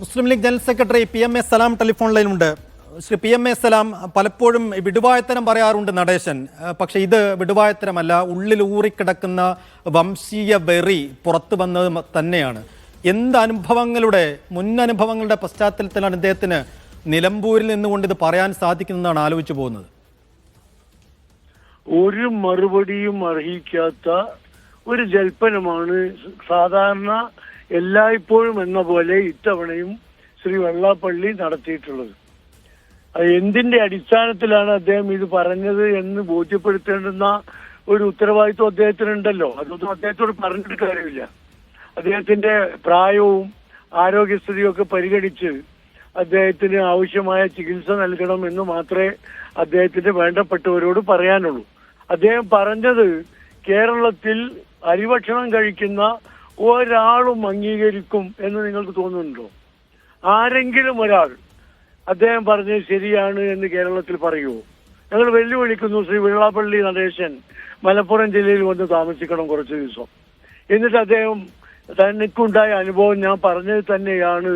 മുസ്ലിം league general secretary PMA സലാം telephone ലൈനുണ്ട്. Shri PMA സലാം, പലപ്പോഴും വിടുവായത്തരം പറയാറുണ്ട് നടേശൻ. പക്ഷെ ഇത് വിടുവായത്തരമല്ല, ഉള്ളിൽ ഊറിക്കിടക്കുന്ന വംശീയ വെറി പുറത്തു വന്നത് തന്നെയാണ്. എന്ത് അനുഭവങ്ങളുടെ മുന്നനുഭവങ്ങളുടെ പശ്ചാത്തലത്തിലാണ് ഇദ്ദേഹത്തിന് നിലമ്പൂരിൽ നിന്നുകൊണ്ട് ഇത് പറയാൻ സാധിക്കുന്നതാണ് ആലോചിച്ചു പോകുന്നത്? ഒരു മറുപടിയും അർഹിക്കാത്ത ഒരു ജൽപ്പനമാണ് സാധാരണ എല്ലായ്പ്പോഴും എന്ന പോലെ ഇത്തവണയും ശ്രീ വെള്ളാപ്പള്ളി നടത്തിയിട്ടുള്ളത്. അത് എന്തിന്റെ അടിസ്ഥാനത്തിലാണ് അദ്ദേഹം ഇത് പറഞ്ഞത് എന്ന് ബോധ്യപ്പെടുത്തേണ്ടുന്ന ഒരു ഉത്തരവാദിത്വം അദ്ദേഹത്തിനുണ്ടല്ലോ. അതൊന്നും അദ്ദേഹത്തോട് പറഞ്ഞിട്ട് കാര്യമില്ല. അദ്ദേഹത്തിന്റെ പ്രായവും ആരോഗ്യസ്ഥിതിയും ഒക്കെ പരിഗണിച്ച് അദ്ദേഹത്തിന് ആവശ്യമായ ചികിത്സ നൽകണം എന്ന് മാത്രമേ അദ്ദേഹത്തിന് വേണ്ടപ്പെട്ടവരോട് പറയാനുള്ളൂ. അദ്ദേഹം പറഞ്ഞത് കേരളത്തിൽ അരിഭക്ഷണം കഴിക്കുന്ന ഒരാളും അംഗീകരിക്കും എന്ന് നിങ്ങൾക്ക് തോന്നുന്നുണ്ടോ? ആരെങ്കിലും ഒരാൾ അദ്ദേഹം പറഞ്ഞത് ശരിയാണ് എന്ന് കേരളത്തിൽ പറയുമോ? ഞങ്ങൾ വെല്ലുവിളിക്കുന്നു, ശ്രീ വെള്ളാപ്പള്ളി നടേശൻ മലപ്പുറം ജില്ലയിൽ വന്ന് താമസിക്കണം കുറച്ച് ദിവസം. എന്നിട്ട് അദ്ദേഹം തനിക്കുണ്ടായ അനുഭവം ഞാൻ പറഞ്ഞത് തന്നെയാണ്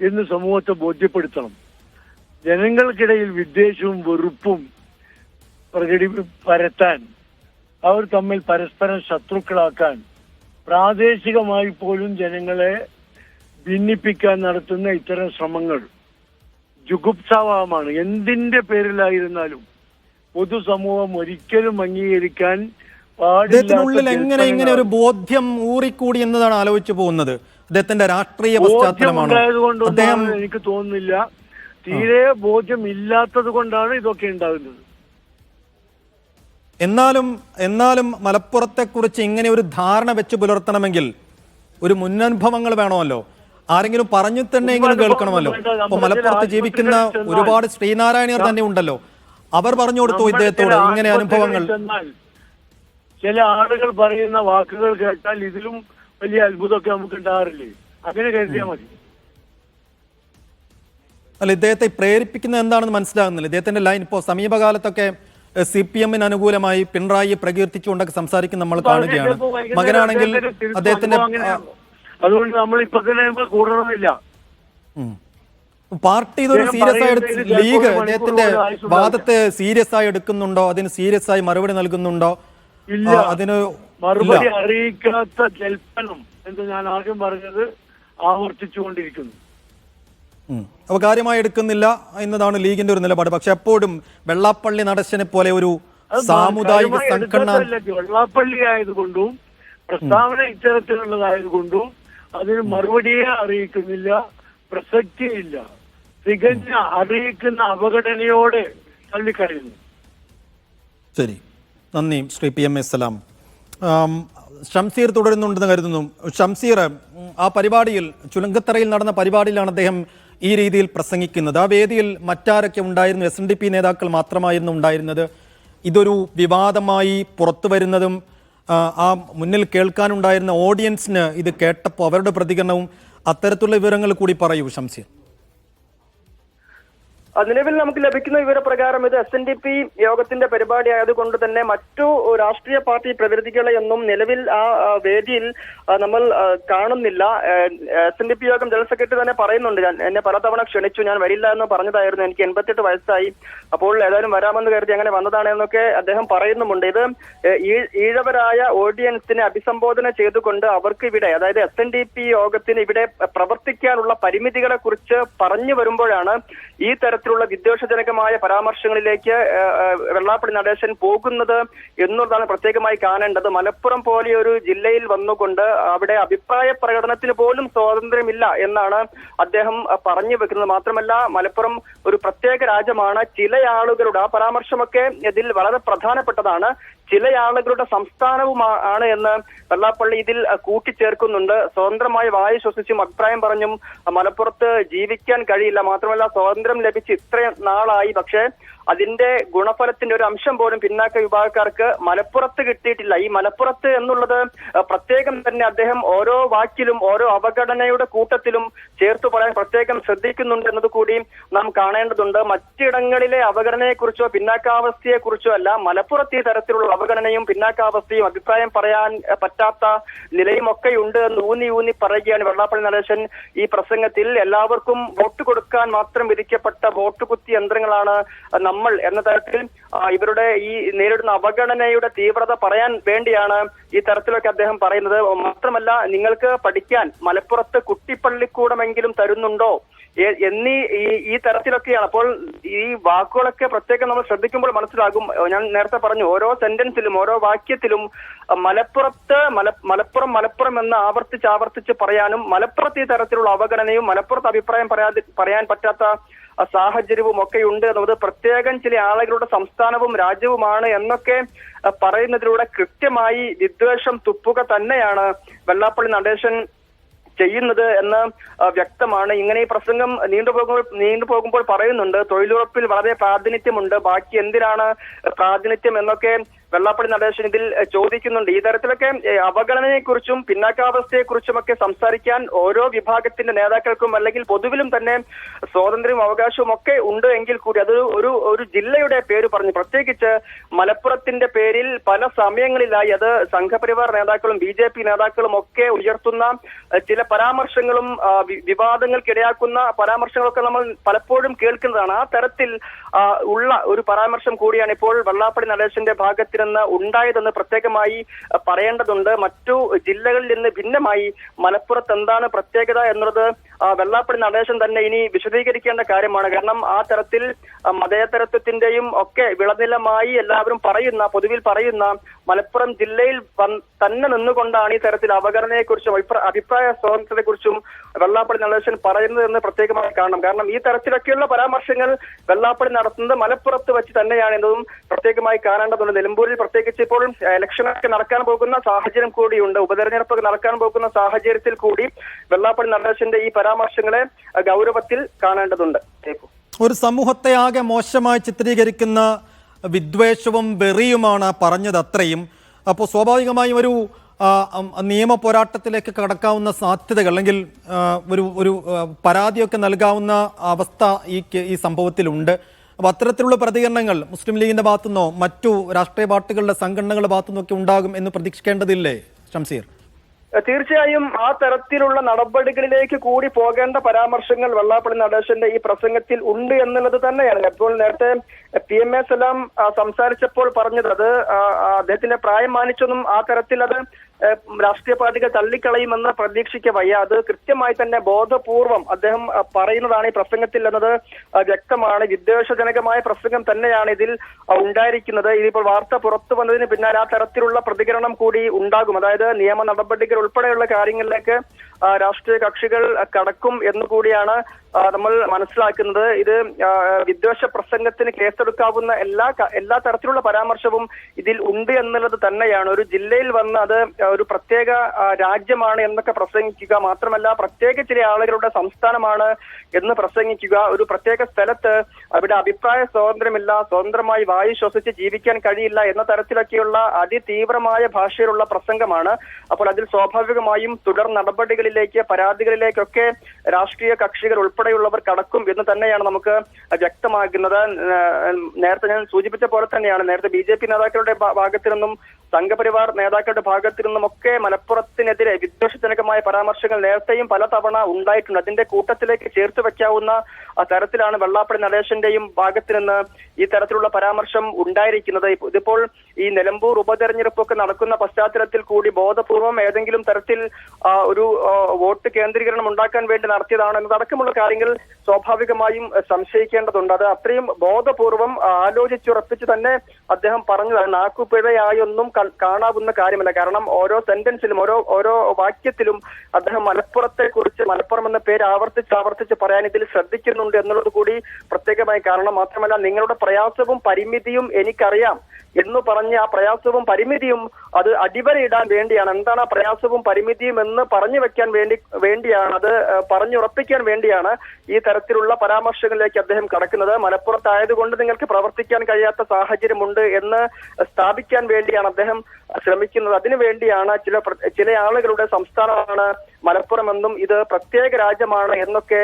എന്ന് സമൂഹത്തെ ബോധ്യപ്പെടുത്തണം. ജനങ്ങൾക്കിടയിൽ വിദ്വേഷവും വെറുപ്പും പരത്താൻ, അവർ തമ്മിൽ പരസ്പരം ശത്രുക്കളാക്കാൻ, പ്രാദേശികമായി പോലും ജനങ്ങളെ ഭിന്നിപ്പിക്കാൻ നടത്തുന്ന ഇത്തരം ശ്രമങ്ങൾ ജുഗുപ്സാവഹമാണ്. എന്തിന്റെ പേരിലായിരുന്നാലും പൊതുസമൂഹം ഒരിക്കലും അംഗീകരിക്കാൻ പാടില്ല. എങ്ങനെ ഇങ്ങനെ ഒരു ബോധ്യം ഊറിക്കൂടി എന്നതാണ് ആലോചിച്ചു പോകുന്നത്. അദ്ദേഹത്തിന്റെ രാഷ്ട്രീയ ബോധ്യമുണ്ടായതുകൊണ്ടൊന്നും എനിക്ക് തോന്നുന്നില്ല. തീരെ ബോധ്യം ഇല്ലാത്തത് കൊണ്ടാണ് ഇതൊക്കെ ഉണ്ടാകുന്നത്. എന്നാലും മലപ്പുറത്തെക്കുറിച്ച് ഇങ്ങനെ ഒരു ധാരണ വെച്ച് പുലർത്തണമെങ്കിൽ ഒരു മുന്നനുഭവങ്ങൾ വേണമല്ലോ. ആരെങ്കിലും പറഞ്ഞു തന്നെ ഇങ്ങനെ കേൾക്കണമല്ലോ. അപ്പൊ മലപ്പുറത്ത് ജീവിക്കുന്ന ഒരുപാട് ശ്രീനാരായണിയർ തന്നെ ഉണ്ടല്ലോ. അവർ പറഞ്ഞു കൊടുത്തു ഇദ്ദേഹത്തോട് ഇങ്ങനെ അനുഭവങ്ങൾ. ചില ആളുകൾ പറയുന്ന വാക്കുകൾ കേട്ടാൽ ഇതിലും വലിയ അത്ഭുതമൊക്കെ നമുക്ക് ഉണ്ടാകാറില്ലേ? അങ്ങനെ കരുതിയാൽ മതി. അല്ല, ഇദ്ദേഹത്തെ പ്രേരിപ്പിക്കുന്നത് എന്താണെന്ന് മനസ്സിലാകുന്നില്ല. ഇദ്ദേഹത്തിന്റെ ലൈൻ ഇപ്പോൾ സമീപകാലത്തൊക്കെ CPM-ന് അനുകൂലമായി പിണറായിയെ പ്രകീർത്തിച്ചുകൊണ്ടൊക്കെ സംസാരിക്കുന്ന നമ്മൾ കാണുകയാണ്. മകനാണെങ്കിൽ അദ്ദേഹത്തിന്റെ അതുകൊണ്ട് നമ്മൾ ഇപ്പൊ തന്നെ കൂടണമെന്നില്ല. പാർട്ടി ഇതൊരു സീരിയസ് ആയി ലീഗ് അദ്ദേഹത്തിന്റെ വാദത്തെ സീരിയസ് ആയി എടുക്കുന്നുണ്ടോ? അതിന് സീരിയസ് ആയി മറുപടി നൽകുന്നുണ്ടോ? ഇല്ല, അതിന് മറുപടി അറിയിക്കാത്ത ജൽപ്പനം എന്ന് ഞാൻ ആദ്യം പറഞ്ഞത് ആവർത്തിച്ചുകൊണ്ടിരിക്കുന്നു. അപ്പൊ കാര്യമായി എടുക്കുന്നില്ല എന്നതാണ് ലീഗിന്റെ ഒരു നിലപാട്. പക്ഷെ എപ്പോഴും വെള്ളാപ്പള്ളി നടേശനെ പോലെ ഒരു സാമുദായിക സംഘടന, വെള്ളാപ്പള്ളി ആയതുകൊണ്ടും പ്രസ്താവന ഇത്തരത്തിലുള്ളതായതുകൊണ്ടും അതിന് മറുപടിയെ അറിയിക്കുന്നില്ല, പ്രസക്തിയില്ല. തികഞ്ഞ അറിയിക്കുന്ന അവഗണനയോടെ തള്ളിക്കളയുന്നു. ശരി, നന്ദി ശ്രീ PMA സലാം. ഷംസീർ തുടരുന്നുണ്ടെന്ന് കരുതുന്നു. ഷംസീർ, ആ പരിപാടിയിൽ, ചുലങ്കത്തറയിൽ നടന്ന പരിപാടിയിലാണ് അദ്ദേഹം ഈ രീതിയിൽ പ്രസംഗിക്കുന്നത്. ആ വേദിയിൽ മറ്റാരൊക്കെ ഉണ്ടായിരുന്നു? SNDP നേതാക്കൾ മാത്രമായിരുന്നു ഉണ്ടായിരുന്നത്. ഇതൊരു വിവാദമായി പുറത്തു വരുന്നതും ആ മുന്നിൽ കേൾക്കാനുണ്ടായിരുന്ന ഓഡിയൻസിന് ഇത് കേട്ടപ്പോൾ അവരുടെ പ്രതികരണവും അത്തരത്തിലുള്ള വിവരങ്ങൾ കൂടി പറയൂ ഷംസീർ. നിലവിൽ നമുക്ക് ലഭിക്കുന്ന വിവരപ്രകാരം ഇത് SNDP യോഗത്തിന്റെ പരിപാടി ആയതുകൊണ്ട് തന്നെ മറ്റു രാഷ്ട്രീയ പാർട്ടി പ്രതിനിധികളെയൊന്നും നിലവിൽ ആ വേദിയിൽ നമ്മൾ കാണുന്നില്ല. SNDP യോഗം ജനറൽ സെക്രട്ടറി തന്നെ പറയുന്നുണ്ട്, എന്നെ പലതവണ ക്ഷണിച്ചു, ഞാൻ വരില്ല എന്ന് പറഞ്ഞതായിരുന്നു. എനിക്ക് 88 വയസ്സായി, അപ്പോൾ ഏതായാലും വരാമെന്ന് കരുതി അങ്ങനെ വന്നതാണ് എന്നൊക്കെ അദ്ദേഹം പറയുന്നുമുണ്ട്. ഇത് ഈഴവരായ ഓഡിയൻസിനെ അഭിസംബോധന ചെയ്തുകൊണ്ട് അവർക്ക് ഇവിടെ, അതായത് SNDP യോഗത്തിന് ഇവിടെ പ്രവർത്തിക്കാനുള്ള പരിമിതികളെ കുറിച്ച് പറഞ്ഞു വരുമ്പോഴാണ് ഈ തരത്തിലുള്ള വിദ്വേഷജനകമായ പരാമർശങ്ങളിലേക്ക് വെള്ളാപ്പള്ളി നടേശൻ പോകുന്നത് എന്നുള്ളതാണ് പ്രത്യേകമായി കാണേണ്ടത്. മലപ്പുറം പോലെ ഒരു ജില്ലയിൽ വന്നുകൊണ്ട് അവിടെ അഭിപ്രായ പ്രകടനത്തിന് പോലും സ്വാതന്ത്ര്യമില്ല എന്നാണ് അദ്ദേഹം പറഞ്ഞു വെക്കുന്നത്. മാത്രമല്ല, മലപ്പുറം ഒരു പ്രത്യേക രാജ്യമാണ്. ചില ആളുകളുടെ ആ പരാമർശമൊക്കെ ഇതിൽ വളരെ പ്രധാനപ്പെട്ടതാണ്. ചില ആളുകളുടെ സംസ്ഥാനവും ആണ് എന്ന് വെള്ളാപ്പള്ളി ഇതിൽ കൂട്ടിച്ചേർക്കുന്നുണ്ട്. സ്വതന്ത്രമായി വായു ശ്വസിച്ചും അഭിപ്രായം പറഞ്ഞും മലപ്പുറത്ത് ജീവിക്കാൻ കഴിയില്ല. മാത്രമല്ല, സ്വാതന്ത്ര്യം ലഭിച്ച് ഇത്രയും നാളായി, പക്ഷേ അതിന്റെ ഗുണഫലത്തിന്റെ ഒരു അംശം പോലും പിന്നാക്ക വിഭാഗക്കാർക്ക് മലപ്പുറത്ത് കിട്ടിയിട്ടില്ല. ഈ മലപ്പുറത്ത് എന്നുള്ളത് പ്രത്യേകം തന്നെ അദ്ദേഹം ഓരോ വാക്കിലും ഓരോ അവഗണനയുടെ കൂട്ടത്തിലും ചേർത്ത് പറയാൻ പ്രത്യേകം ശ്രദ്ധിക്കുന്നുണ്ട് എന്നത് കൂടി നാം കാണേണ്ടതുണ്ട്. മറ്റിടങ്ങളിലെ അവഗണനയെക്കുറിച്ചോ പിന്നാക്കാവസ്ഥയെക്കുറിച്ചോ അല്ല, മലപ്പുറത്ത് ഈ തരത്തിലുള്ള അവഗണനയും പിന്നാക്കാവസ്ഥയും അഭിപ്രായം പറയാൻ പറ്റാത്ത നിലയും ഒക്കെ ഉണ്ട് എന്ന് ഊന്നി പറയുകയാണ് വെള്ളാപ്പള്ളി നടേശൻ ഈ പ്രസംഗത്തിൽ. എല്ലാവർക്കും വോട്ട് കൊടുക്കാൻ മാത്രം വിധിക്കപ്പെട്ട വോട്ട് കുത്തി യന്ത്രങ്ങളാണ് നമ്മൾ എന്ന തരത്തിൽ ഇവരുടെ ഈ നേരിടുന്ന അവഗണനയുടെ തീവ്രത പറയാൻ വേണ്ടിയാണ് ഈ തരത്തിലൊക്കെ അദ്ദേഹം പറയുന്നത്. മാത്രമല്ല, നിങ്ങൾക്ക് പഠിക്കാൻ മലപ്പുറത്ത് കുട്ടിപ്പള്ളിക്കൂടമെങ്കിലും തരുന്നുണ്ടോ എന്നീ ഈ തരത്തിലൊക്കെയാണ്. അപ്പോൾ ഈ വാക്കുകളൊക്കെ പ്രത്യേകം നമ്മൾ ശ്രദ്ധിക്കുമ്പോൾ മനസ്സിലാകും. ഞാൻ നേരത്തെ പറഞ്ഞു, ഓരോ സെന്റൻസിലും ഓരോ വാക്യത്തിലും മലപ്പുറം എന്ന് ആവർത്തിച്ച് പറയാനും മലപ്പുറത്ത് ഈ തരത്തിലുള്ള അവഗണനയും മലപ്പുറത്ത് അഭിപ്രായം പറയാൻ പറ്റാത്ത സാഹചര്യവും ഒക്കെ ഉണ്ട് എന്നത് പ്രത്യേകം ചില ആളുകളുടെ സംസ്ഥാനവും രാജ്യവുമാണ് എന്നൊക്കെ പറയുന്നതിലൂടെ കൃത്യമായി വിദ്വേഷം തുപ്പുക തന്നെയാണ് വെള്ളാപ്പള്ളി നടേശൻ ചെയ്യുന്നത് എന്ന് വ്യക്തമാണ്. ഇങ്ങനെ ഈ പ്രസംഗം നീണ്ടുപോകുമ്പോൾ പറയുന്നുണ്ട്, തൊഴിലുറപ്പിൽ വളരെ പ്രാതിനിധ്യമുണ്ട്, ബാക്കി എന്തിനാണ് പ്രാതിനിധ്യം എന്നൊക്കെ വെള്ളാപ്പള്ളി നടേശൻ ഇതിൽ ചോദിക്കുന്നുണ്ട്. ഈ തരത്തിലൊക്കെ അവഗണനയെക്കുറിച്ചും പിന്നാക്കാവസ്ഥയെക്കുറിച്ചും ഒക്കെ സംസാരിക്കാൻ ഓരോ വിഭാഗത്തിന്റെ നേതാക്കൾക്കും അല്ലെങ്കിൽ പൊതുവിലും തന്നെ സ്വാതന്ത്ര്യവും അവകാശവും ഒക്കെ ഉണ്ട് എങ്കിൽ കൂടി അത് ഒരു ജില്ലയുടെ പേര് പറഞ്ഞു, പ്രത്യേകിച്ച് മലപ്പുറത്തിന്റെ പേരിൽ പല സമയങ്ങളിലായി അത് സംഘപരിവാർ നേതാക്കളും BJP നേതാക്കളും ഒക്കെ ഉയർത്തുന്ന ചില പരാമർശങ്ങളും വിവാദങ്ങൾക്കിടയാക്കുന്ന പരാമർശങ്ങളൊക്കെ നമ്മൾ പലപ്പോഴും കേൾക്കുന്നതാണ്. ആ തരത്തിൽ ഉള്ള ഒരു പരാമർശം കൂടിയാണ് ഇപ്പോൾ വെള്ളാപ്പള്ളി നടേശന്റെ ഭാഗത്ത് നിന്ന് ഉണ്ടായതെന്ന് പ്രത്യേകമായി പറയേണ്ടതുണ്ട്. മറ്റു ജില്ലകളിൽ നിന്ന് ഭിന്നമായി മലപ്പുറത്ത് എന്താണ് പ്രത്യേകത എന്നുള്ളത് വെള്ളാപ്പള്ളി നടേശൻ തന്നെ ഇനി വിശദീകരിക്കേണ്ട കാര്യമാണ്. കാരണം ആ തരത്തിൽ മതേതരത്വത്തിന്റെയും ഒക്കെ വിളനിലമായി എല്ലാവരും പൊതുവിൽ പറയുന്ന മലപ്പുറം ജില്ലയിൽ തന്നെ നിന്നുകൊണ്ടാണ് ഈ തരത്തിൽ അവഗണനയെക്കുറിച്ചും അഭിപ്രായ സ്വാതന്ത്ര്യത്തെക്കുറിച്ചും വെള്ളാപ്പള്ളി നടേശൻ പറയുന്നതെന്ന് പ്രത്യേകമായി കാണണം. കാരണം ഈ തരത്തിലൊക്കെയുള്ള പരാമർശങ്ങൾ വെള്ളാപ്പള്ളി നടത്തുന്നത് മലപ്പുറത്ത് വെച്ച് തന്നെയാണ് എന്നതും പ്രത്യേകമായി കാണേണ്ടതുണ്ട്. നിലമ്പൂരിൽ പ്രത്യേകിച്ച് ഇപ്പോൾ ഇലക്ഷനൊക്കെ നടക്കാൻ പോകുന്ന സാഹചര്യം കൂടിയുണ്ട്. ഉപതെരഞ്ഞെടുപ്പ് നടക്കാൻ പോകുന്ന സാഹചര്യത്തിൽ കൂടി വെള്ളാപ്പള്ളി നടേശന്റെ ഈ പരാമർശങ്ങളെ ഗൗരവത്തിൽ കാണേണ്ടതുണ്ട്. ഒരു സമൂഹത്തെ ആകെ മോശമായി ചിത്രീകരിക്കുന്ന വിദ്വേഷവും വെറിയുമാണ് പറഞ്ഞത് അത്രയും. അപ്പോൾ സ്വാഭാവികമായും ഒരു നിയമ പോരാട്ടത്തിലേക്ക് കടക്കാവുന്ന സാധ്യതകൾ അല്ലെങ്കിൽ ഒരു പരാതിയൊക്കെ നൽകാവുന്ന അവസ്ഥ ഈ സംഭവത്തിലുണ്ട്. അപ്പോൾ അത്തരത്തിലുള്ള പ്രതികരണങ്ങൾ മുസ്ലിം ലീഗിന്റെ ഭാഗത്തുനിന്നോ മറ്റു രാഷ്ട്രീയ പാർട്ടികളുടെ സംഘടനകളുടെ ഭാഗത്തുനിന്നോ ഒക്കെ ഉണ്ടാകും എന്ന് പ്രതീക്ഷിക്കേണ്ടതില്ലേ ഷംസീർ? തീർച്ചയായും ആ തരത്തിലുള്ള നടപടികളിലേക്ക് കൂടി പോകേണ്ട പരാമർശങ്ങൾ വെള്ളാപ്പള്ളി നടേശന്റെ ഈ പ്രസംഗത്തിൽ ഉണ്ട് എന്നുള്ളത് തന്നെയാണ്. ഇപ്പോൾ നേരത്തെ PMA സലാം സംസാരിച്ചപ്പോൾ പറഞ്ഞത് അത് അദ്ദേഹത്തിന്റെ പ്രായം മാനിച്ചൊന്നും ആ തരത്തിൽ അത് രാഷ്ട്രീയ പാർട്ടികൾ തള്ളിക്കളയുമെന്ന് പ്രതീക്ഷിക്ക വയ്യ. അത് കൃത്യമായി തന്നെ ബോധപൂർവം അദ്ദേഹം പറയുന്നതാണ് ഈ പ്രസംഗത്തിൽ എന്നത് വ്യക്തമാണ്. വിദ്വേഷജനകമായ പ്രസംഗം തന്നെയാണ് ഇതിൽ ഉണ്ടായിരിക്കുന്നത്. ഇതിപ്പോൾ വാർത്ത പുറത്തു വന്നതിന് പിന്നാലെ ആ തരത്തിലുള്ള പ്രതികരണം കൂടി ഉണ്ടാകും. അതായത് നിയമ നടപടികൾ ഉൾപ്പെടെയുള്ള കാര്യങ്ങളിലേക്ക് രാഷ്ട്രീയ കക്ഷികൾ കടക്കും എന്നുകൂടിയാണ് നമ്മൾ മനസ്സിലാക്കുന്നത്. ഇത് വിദ്വേഷ പ്രസംഗത്തിന് കേസെടുക്കാവുന്ന എല്ലാ തരത്തിലുള്ള പരാമർശവും ഇതിൽ ഉണ്ട് എന്നുള്ളത് തന്നെയാണ്. ഒരു ജില്ലയിൽ വന്ന് അത് ഒരു പ്രത്യേക രാജ്യമാണ് എന്നൊക്കെ പ്രസംഗിക്കുക, മാത്രമല്ല പ്രത്യേക ചില ആളുകളുടെ സംസ്ഥാനമാണ് എന്ന് പ്രസംഗിക്കുക, ഒരു പ്രത്യേക സ്ഥലത്ത് അവിടെ അഭിപ്രായ സ്വാതന്ത്ര്യമില്ല, സ്വതന്ത്രമായി വായു ശ്വസിച്ച് ജീവിക്കാൻ കഴിയില്ല എന്ന തരത്തിലൊക്കെയുള്ള അതിതീവ്രമായ ഭാഷയിലുള്ള പ്രസംഗമാണ്. അപ്പോൾ അതിൽ സ്വാഭാവികമായും തുടർ നടപടികളിലേക്ക് പരാതികളിലേക്കൊക്കെ രാഷ്ട്രീയ കക്ഷികൾ ഉൾപ്പെടെയുള്ളവർ കടക്കും എന്ന് തന്നെയാണ് നമുക്ക് വ്യക്തമാകുന്നത്. നേരത്തെ ഞാൻ സൂചിപ്പിച്ച പോലെ തന്നെയാണ് നേരത്തെ BJP നേതാക്കളുടെ ഭാഗത്തു നിന്നും സംഘപരിവാർ നേതാക്കളുടെ ഭാഗത്തു നിന്നുമൊക്കെ മലപ്പുറത്തിനെതിരെ വിദ്വേഷജനകമായ പരാമർശങ്ങൾ നേരത്തെയും പലതവണ ഉണ്ടായിട്ടുണ്ട്. അതിന്റെ കൂട്ടത്തിലേക്ക് ചേർത്ത് വെക്കാവുന്ന തരത്തിലാണ് വെള്ളാപ്പള്ളി നടേശന്റെയും ഭാഗത്തു നിന്ന് ഈ തരത്തിലുള്ള പരാമർശം ഉണ്ടായിരിക്കുന്നത്. ഇതിപ്പോൾ ഈ നിലമ്പൂർ ഉപതെരഞ്ഞെടുപ്പൊക്കെ നടക്കുന്ന പശ്ചാത്തലത്തിൽ കൂടി ബോധപൂർവം ഏതെങ്കിലും തരത്തിൽ ഒരു വോട്ട് കേന്ദ്രീകരണം ഉണ്ടാക്കാൻ വേണ്ടി നടത്തിയതാണ് എന്നതടക്കമുള്ള കാര്യങ്ങൾ സ്വാഭാവികമായും സംശയിക്കേണ്ടതുണ്ട്. അത് അത്രയും ബോധപൂർവം ആലോചിച്ചുറപ്പിച്ച് തന്നെ അദ്ദേഹം പറഞ്ഞതാണ്. നാക്കുപിഴയായൊന്നും കാണാവുന്ന കാര്യമല്ല. കാരണം ഓരോ സെന്റൻസിലും ഓരോ വാക്യത്തിലും അദ്ദേഹം മലപ്പുറത്തെ കുറിച്ച് മലപ്പുറം എന്ന പേര് ആവർത്തിച്ച് പറയാൻ ഇതിൽ ശ്രദ്ധിക്കുന്നുണ്ട് എന്നുള്ളത് കൂടി പ്രത്യേകമായി കാരണം. മാത്രമല്ല, നിങ്ങളുടെ പ്രയാസവും പരിമിതിയും എനിക്കറിയാം, എന്ന് പറഞ്ഞ് ആ പ്രയാസവും പരിമിതിയും അത് അടിവരയിടാൻ വേണ്ടിയാണ്. എന്താണ് ആ പ്രയാസവും പരിമിതിയും എന്ന് പറഞ്ഞു വെക്കാൻ വേണ്ടിയാണ്, അത് പറഞ്ഞുറപ്പിക്കാൻ വേണ്ടിയാണ് ഈ തരത്തിലുള്ള പരാമർശങ്ങളിലേക്ക് അദ്ദേഹം കടക്കുന്നത്. മലപ്പുറത്തായതുകൊണ്ട് നിങ്ങൾക്ക് പ്രവർത്തിക്കാൻ കഴിയാത്ത സാഹചര്യമുണ്ട് എന്ന് സ്ഥാപിക്കാൻ വേണ്ടിയാണ് അദ്ദേഹം ശ്രമിക്കുന്നത്. അതിനുവേണ്ടിയാണ് ചില ആളുകളുടെ സംസ്ഥാനമാണ് മലപ്പുറം എന്നും ഇത് പ്രത്യേക രാജ്യമാണ് എന്നൊക്കെ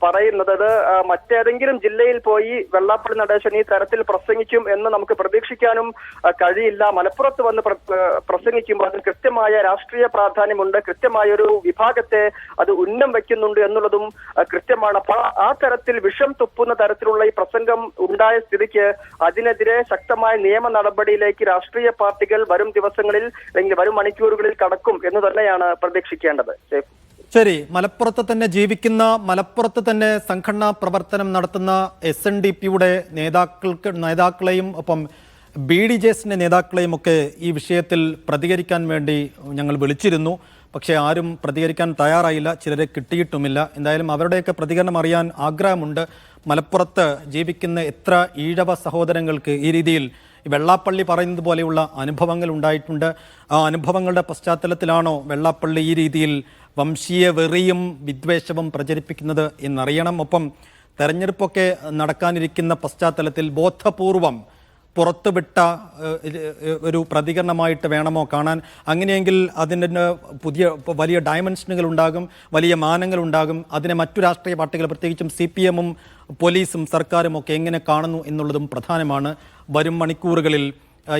പറയുന്നത്. അത് മറ്റേതെങ്കിലും ജില്ലയിൽ പോയി വെള്ളാപ്പള്ളി നടേശൻ ഈ തരത്തിൽ പ്രസംഗിക്കും എന്ന് നമുക്ക് പ്രതീക്ഷിക്കാനും കഴിയില്ല. മലപ്പുറത്ത് വന്ന് പ്രസംഗിക്കുമ്പോൾ അതിന് കൃത്യമായ രാഷ്ട്രീയ പ്രാധാന്യമുണ്ട്, കൃത്യമായ ഒരു വിഭാഗത്തെ അത് ഉന്നം വയ്ക്കുന്നുണ്ട് എന്നുള്ളതും കൃത്യമാണ്. അപ്പൊ ആ തരത്തിൽ വിഷം തുപ്പുന്ന തരത്തിലുള്ള ഈ പ്രസംഗം ഉണ്ടായ സ്ഥിതിക്ക് അതിനെതിരെ ശക്തമായ നിയമ നടപടിയിലേക്ക് രാഷ്ട്രീയ പാർട്ടികൾ വരും ദിവസങ്ങളിൽ അല്ലെങ്കിൽ വരും മണിക്കൂറുകളിൽ കടക്കും എന്ന് തന്നെയാണ് പ്രതീക്ഷിക്കേണ്ടത്. ശരി, മലപ്പുറത്ത് തന്നെ ജീവിക്കുന്ന, മലപ്പുറത്ത് തന്നെ സംഘടനാ പ്രവർത്തനം നടത്തുന്ന SNDPയുടെ നേതാക്കളെയും ഒപ്പം BDJSന്റെ നേതാക്കളെയും ഒക്കെ ഈ വിഷയത്തിൽ പ്രതികരിക്കാൻ വേണ്ടി ഞങ്ങൾ വിളിച്ചിരുന്നു. പക്ഷേ ആരും പ്രതികരിക്കാൻ തയ്യാറായില്ല, ചിലരെ കിട്ടിയിട്ടുമില്ല. എന്തായാലും അവരുടെയൊക്കെ പ്രതികരണം അറിയാൻ ആഗ്രഹമുണ്ട്. മലപ്പുറത്ത് ജീവിക്കുന്ന എത്ര ഈഴവ സഹോദരങ്ങൾക്ക് ഈ രീതിയിൽ വെള്ളാപ്പള്ളി പറയുന്നത് പോലെയുള്ള അനുഭവങ്ങൾ ഉണ്ടായിട്ടുണ്ട്? ആ അനുഭവങ്ങളുടെ പശ്ചാത്തലത്തിലാണോ വെള്ളാപ്പള്ളി ഈ രീതിയിൽ വംശീയ വെറിയും വിദ്വേഷവും പ്രചരിപ്പിക്കുന്നത് എന്നറിയണം. ഒപ്പം തെരഞ്ഞെടുപ്പൊക്കെ നടക്കാനിരിക്കുന്ന പശ്ചാത്തലത്തിൽ ബോധപൂർവം പുറത്തുവിട്ട ഒരു പ്രതികരണമായിട്ട് വേണമോ കാണാൻ? അങ്ങനെയെങ്കിൽ അതിന് വലിയ ഡയമെൻഷനുകൾ ഉണ്ടാകും, വലിയ മാനങ്ങൾ ഉണ്ടാകും. അതിനെ മറ്റു രാഷ്ട്രീയ പാർട്ടികൾ, പ്രത്യേകിച്ചും CPM-ഉം പോലീസും സർക്കാരും ഒക്കെ എങ്ങനെ കാണുന്നു എന്നുള്ളതും പ്രധാനമാണ്. വരും മണിക്കൂറുകളിൽ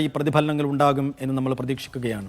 ഈ പ്രതിഫലനങ്ങൾ ഉണ്ടാകും എന്ന് നമ്മൾ പ്രതീക്ഷിക്കുകയാണ്.